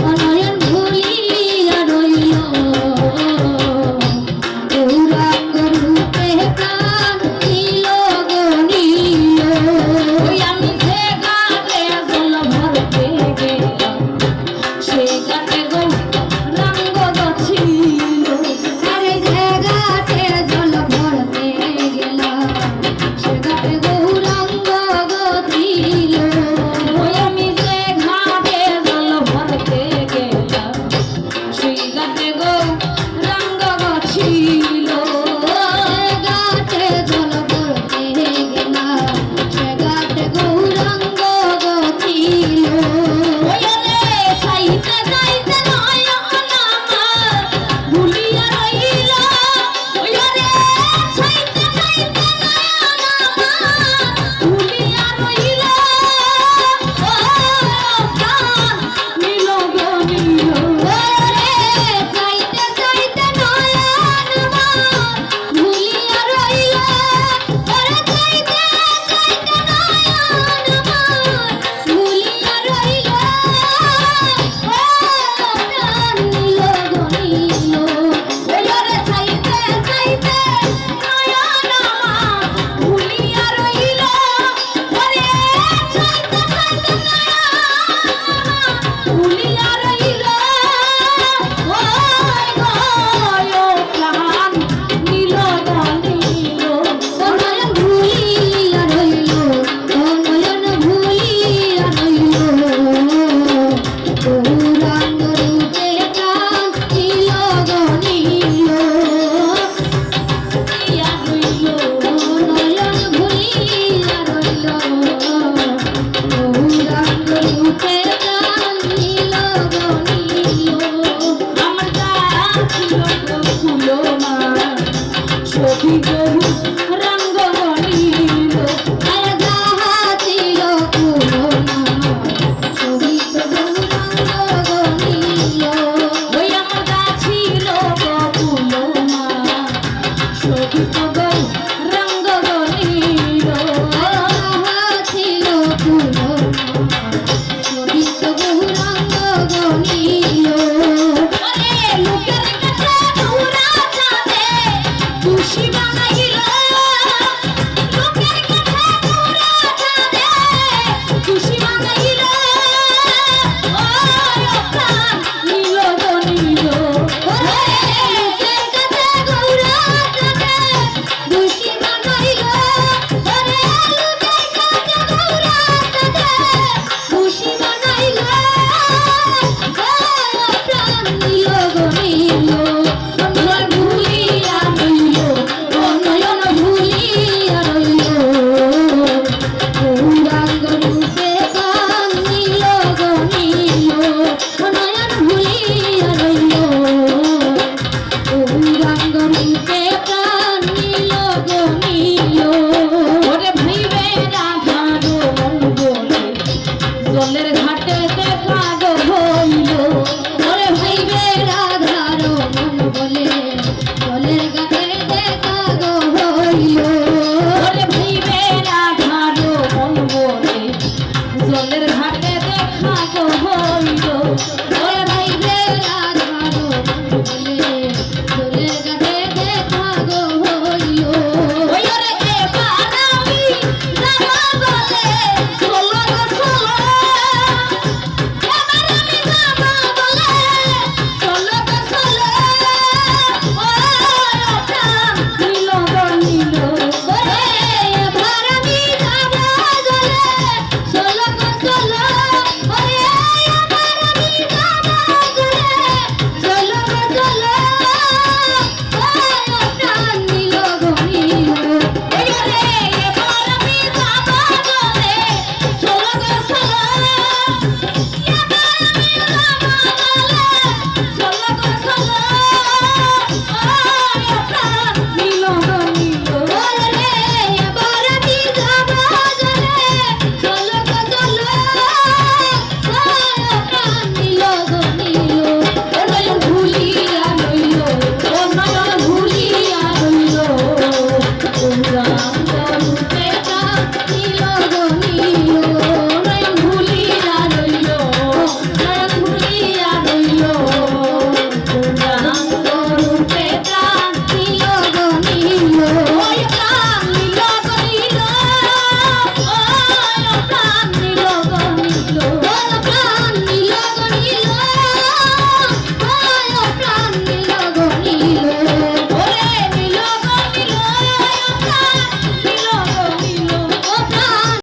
অনয়ন ভুলিয়া রইল গৌরাঙ্গ রূপে প্রাণ নিল গো নিল। ওই আমি যে গাতে জল ভরতে গেলাম সে গাতে গৌরাঙ্গ ছিল। আরে যে গাতে জল ভরতে গেলাম সে গাতে গৌরাঙ্গ ছিল। ওই আমি যে ঘাটে জল ভরতে গেলাম সেই গাতে গৌরাঙ্গ ছিল। গাতে জল ভরতে গেলাম সে গাতে গৌরাঙ্গ ছিল। ওই রে চাইতে চাইতে নয়ন আমার ভুলিয়া রইল। ওই রে চাইতে চাইতে নয়ন আমার ভুলিয়া রইল। ও প্রাণ নিল গো নিল। ওরে চাইতে চাইতে নয়ন আমার ভুলিয়া রইল। ওরে চাইতে চাইতে নয়ন আমার ভুলিয়া রইল। ও প্রাণ নিল গো নিল। ওরে চাইতে চাইতে নয়ন আমার ভুলিয়া রইল। ওরে চাইতে চাইতে নয়ন ভুলিয়া রইল। ওই গো প্রাণ নিল গো নিল। অনয়ন ভুলিয়া রইল অনয়ন ভুলিয়া রইল গৌরাঙ্গ রূপে প্রাণ নিল গো নিল। ভুলিয়া রইল অনয়ন ভুলিয়া রইল গৌরাঙ্গ রূপে প্রাণ নিল গো নিল। আমার গান ছিল গো ফুলো না সখী গৌরাঙ্গ নিল। আর যাহা ছিল ফুলো না সখী গৌরাঙ্গ নিল। ওই আমার গা ছিল গো ফুলো না সখী গৌরাঙ্গ নিল। যাহা ছিল ফুলো সখী গৌরাঙ্গ নিল। ওরে লোকের কাছে ঘুরা চাঁদে খুশি বানাইল। লোকের কাছে ঘুরা চাঁদে খুশি বানাইল। ওই প্রাণ নিল গো নিল। ওরে লোকের কাছে ঘুরা চাঁদে খুশি বানাইল। ওরে লোকের কাছে ঘুরা চাঁদে খুশি বানাইল। প্রাণ নিল গো নিল। অনয়ন ভুলিয়া রইল অনয়ন ভুলিয়া রইল গৌরাঙ্গ রূপে প্রাণ নিল গো নিল। অনয়ন ভুলিয়া রইল গৌরাঙ্গ রূপে প্রাণ নিল গো নিল। ওরে ভাইবে রাধার মন বলে জলের ঘাটে দেখা গো হইল। ওরে ভাইবে রাধার মন বলে জলের ঘাটে দেখা গো হইল। ওরে ভাইবে রাধার মন বলে জলের ঘাটে দেখা গো হইল।